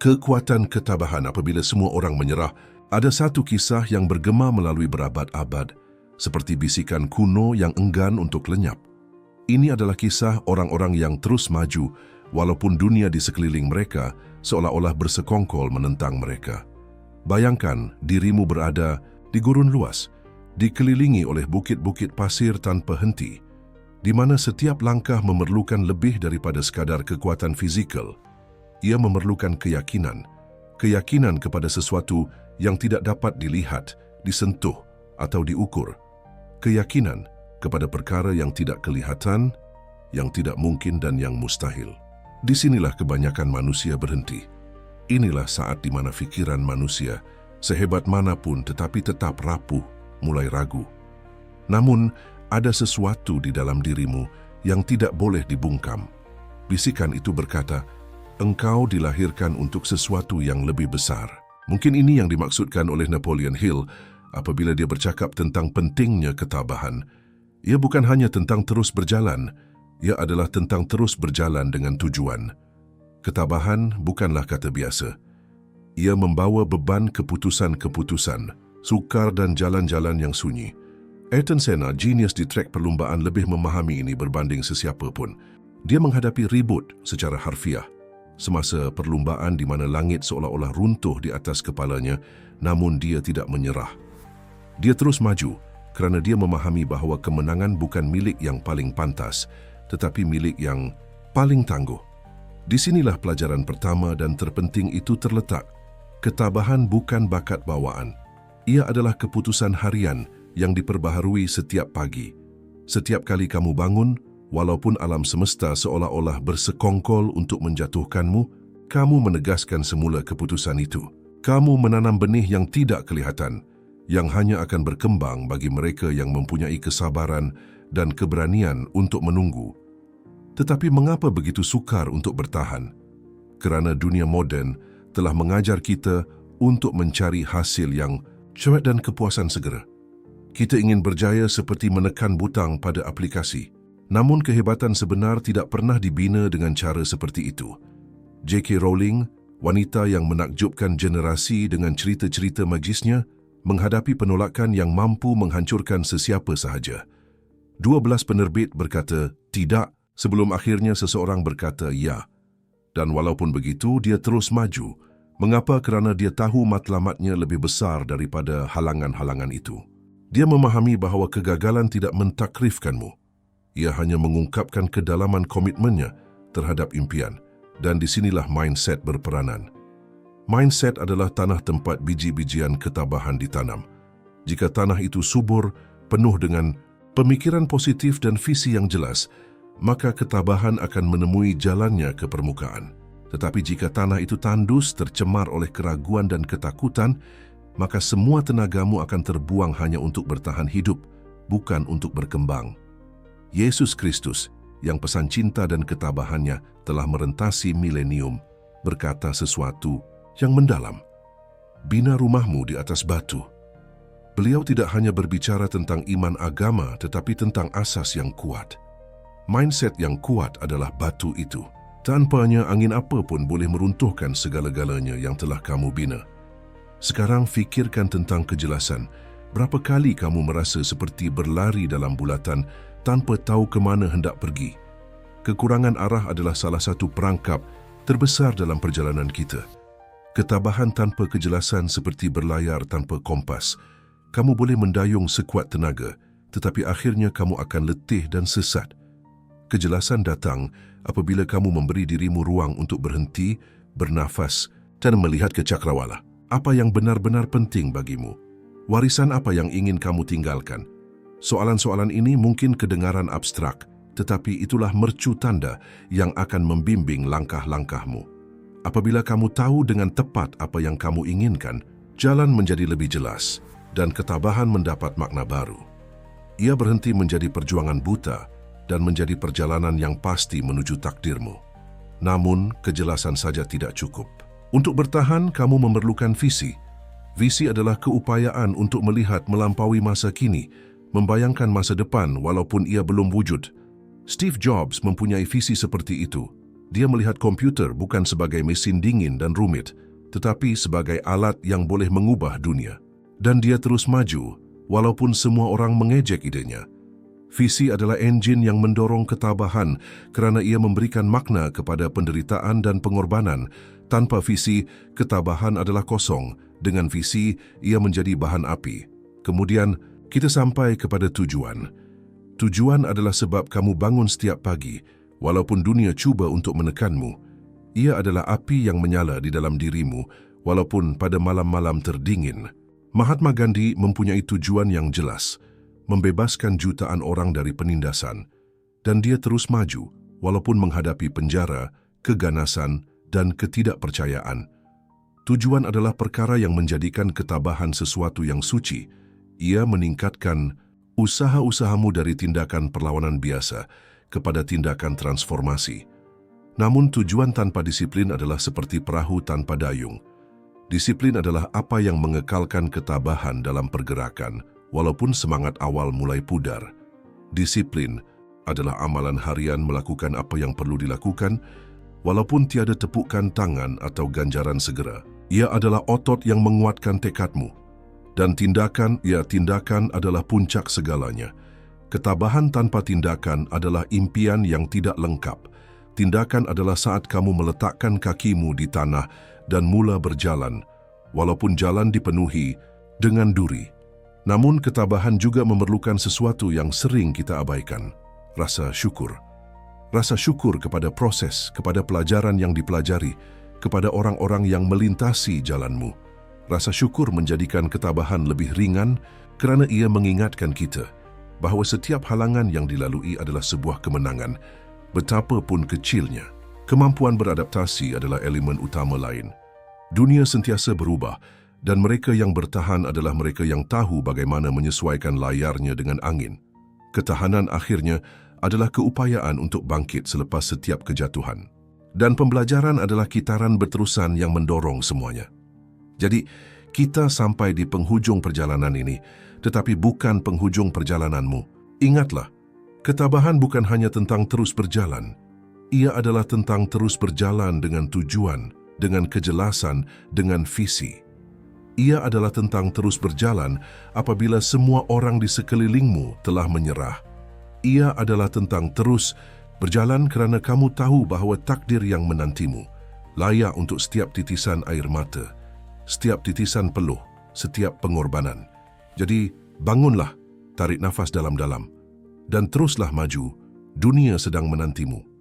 kekuatan ketabahan apabila semua orang menyerah. Ada satu kisah yang bergema melalui berabad-abad, seperti bisikan kuno yang enggan untuk lenyap. Ini adalah kisah orang-orang yang terus maju, walaupun dunia di sekeliling mereka seolah-olah bersekongkol menentang mereka. Bayangkan dirimu berada di gurun luas, dikelilingi oleh bukit-bukit pasir tanpa henti, di mana setiap langkah memerlukan lebih daripada sekadar kekuatan fizikal. Ia memerlukan keyakinan kepada sesuatu yang tidak dapat dilihat, disentuh atau diukur. Keyakinan kepada perkara yang tidak kelihatan, yang tidak mungkin dan yang mustahil. Disinilah kebanyakan manusia berhenti. Inilah saat di mana fikiran manusia, sehebat manapun tetapi tetap rapuh, mulai ragu. Namun, ada sesuatu di dalam dirimu yang tidak boleh dibungkam. Bisikan itu berkata, engkau dilahirkan untuk sesuatu yang lebih besar. Mungkin ini yang dimaksudkan oleh Napoleon Hill apabila dia bercakap tentang pentingnya ketabahan. Ia bukan hanya tentang terus berjalan, ia adalah tentang terus berjalan dengan tujuan. Ketabahan bukanlah kata biasa. Ia membawa beban keputusan-keputusan, sukar dan jalan-jalan yang sunyi. Ayrton Senna, genius di trek perlumbaan, lebih memahami ini berbanding sesiapa pun. Dia menghadapi ribut secara harfiah semasa perlumbaan di mana langit seolah-olah runtuh di atas kepalanya, namun dia tidak menyerah. Dia terus maju kerana dia memahami bahawa kemenangan bukan milik yang paling pantas, tetapi milik yang paling tangguh. Di sinilah pelajaran pertama dan terpenting itu terletak. Ketabahan bukan bakat bawaan. Ia adalah keputusan harian yang diperbaharui setiap pagi. Setiap kali kamu bangun, walaupun alam semesta seolah-olah bersekongkol untuk menjatuhkanmu, kamu menegaskan semula keputusan itu. Kamu menanam benih yang tidak kelihatan, yang hanya akan berkembang bagi mereka yang mempunyai kesabaran dan keberanian untuk menunggu. Tetapi mengapa begitu sukar untuk bertahan? Kerana dunia moden telah mengajar kita untuk mencari hasil yang cepat dan kepuasan segera. Kita ingin berjaya seperti menekan butang pada aplikasi. Namun kehebatan sebenar tidak pernah dibina dengan cara seperti itu. J.K. Rowling, wanita yang menakjubkan generasi dengan cerita-cerita magisnya, menghadapi penolakan yang mampu menghancurkan sesiapa sahaja. 12 penerbit berkata tidak sebelum akhirnya seseorang berkata ya. Dan walaupun begitu, dia terus maju. Mengapa? Kerana dia tahu matlamatnya lebih besar daripada halangan-halangan itu. Dia memahami bahawa kegagalan tidak mentakrifkanmu. Ia hanya mengungkapkan kedalaman komitmennya terhadap impian, dan disinilah mindset berperanan. Mindset adalah tanah tempat biji-bijian ketabahan ditanam. Jika tanah itu subur, penuh dengan pemikiran positif dan visi yang jelas, maka ketabahan akan menemui jalannya ke permukaan. Tetapi jika tanah itu tandus, tercemar oleh keraguan dan ketakutan, maka semua tenagamu akan terbuang hanya untuk bertahan hidup, bukan untuk berkembang. Yesus Kristus, yang pesan cinta dan ketabahannya telah merentasi milenium, berkata sesuatu yang mendalam. Bina rumahmu di atas batu. Beliau tidak hanya berbicara tentang iman agama, tetapi tentang asas yang kuat. Mindset yang kuat adalah batu itu. Tanpanya angin apa pun boleh meruntuhkan segala-galanya yang telah kamu bina. Sekarang fikirkan tentang kejelasan. Berapa kali kamu merasa seperti berlari dalam bulatan tanpa tahu ke mana hendak pergi? Kekurangan arah adalah salah satu perangkap terbesar dalam perjalanan kita. Ketabahan tanpa kejelasan seperti berlayar tanpa kompas. Kamu boleh mendayung sekuat tenaga, tetapi akhirnya kamu akan letih dan sesat. Kejelasan datang apabila kamu memberi dirimu ruang untuk berhenti, bernafas dan melihat ke cakrawala. Apa yang benar-benar penting bagimu? Warisan apa yang ingin kamu tinggalkan? Soalan-soalan ini mungkin kedengaran abstrak, tetapi itulah mercu tanda yang akan membimbing langkah-langkahmu. Apabila kamu tahu dengan tepat apa yang kamu inginkan, jalan menjadi lebih jelas dan ketabahan mendapat makna baru. Ia berhenti menjadi perjuangan buta dan menjadi perjalanan yang pasti menuju takdirmu. Namun, kejelasan saja tidak cukup. Untuk bertahan, kamu memerlukan visi. Visi adalah keupayaan untuk melihat melampaui masa kini, membayangkan masa depan walaupun ia belum wujud. Steve Jobs mempunyai visi seperti itu. Dia melihat komputer bukan sebagai mesin dingin dan rumit, tetapi sebagai alat yang boleh mengubah dunia. Dan dia terus maju, walaupun semua orang mengejek idenya. Visi adalah enjin yang mendorong ketabahan kerana ia memberikan makna kepada penderitaan dan pengorbanan. Tanpa visi, ketabahan adalah kosong. Dengan visi, ia menjadi bahan api. Kemudian, kita sampai kepada tujuan. Tujuan adalah sebab kamu bangun setiap pagi, walaupun dunia cuba untuk menekanmu. Ia adalah api yang menyala di dalam dirimu, walaupun pada malam-malam terdingin. Mahatma Gandhi mempunyai tujuan yang jelas, membebaskan jutaan orang dari penindasan, dan dia terus maju walaupun menghadapi penjara, keganasan, dan ketidakpercayaan. Tujuan adalah perkara yang menjadikan ketabahan sesuatu yang suci. Ia meningkatkan usaha-usahamu dari tindakan perlawanan biasa kepada tindakan transformasi. Namun tujuan tanpa disiplin adalah seperti perahu tanpa dayung. Disiplin adalah apa yang mengekalkan ketabahan dalam pergerakan, walaupun semangat awal mulai pudar. Disiplin adalah amalan harian melakukan apa yang perlu dilakukan, walaupun tiada tepukan tangan atau ganjaran segera. Ia adalah otot yang menguatkan tekadmu. Dan tindakan adalah puncak segalanya. Ketabahan tanpa tindakan adalah impian yang tidak lengkap. Tindakan adalah saat kamu meletakkan kakimu di tanah dan mula berjalan, walaupun jalan dipenuhi dengan duri. Namun ketabahan juga memerlukan sesuatu yang sering kita abaikan, rasa syukur. Rasa syukur kepada proses, kepada pelajaran yang dipelajari, kepada orang-orang yang melintasi jalanmu. Rasa syukur menjadikan ketabahan lebih ringan kerana ia mengingatkan kita bahawa setiap halangan yang dilalui adalah sebuah kemenangan, betapapun kecilnya. Kemampuan beradaptasi adalah elemen utama lain. Dunia sentiasa berubah, dan mereka yang bertahan adalah mereka yang tahu bagaimana menyesuaikan layarnya dengan angin. Ketahanan akhirnya adalah keupayaan untuk bangkit selepas setiap kejatuhan. Dan pembelajaran adalah kitaran berterusan yang mendorong semuanya. Jadi, kita sampai di penghujung perjalanan ini, tetapi bukan penghujung perjalananmu. Ingatlah, ketabahan bukan hanya tentang terus berjalan. Ia adalah tentang terus berjalan dengan tujuan, dengan kejelasan, dengan visi. Ia adalah tentang terus berjalan apabila semua orang di sekelilingmu telah menyerah. Ia adalah tentang terus berjalan kerana kamu tahu bahawa takdir yang menantimu layak untuk setiap titisan air mata, setiap titisan peluh, setiap pengorbanan. Jadi, bangunlah, tarik nafas dalam-dalam, dan teruslah maju. Dunia sedang menantimu.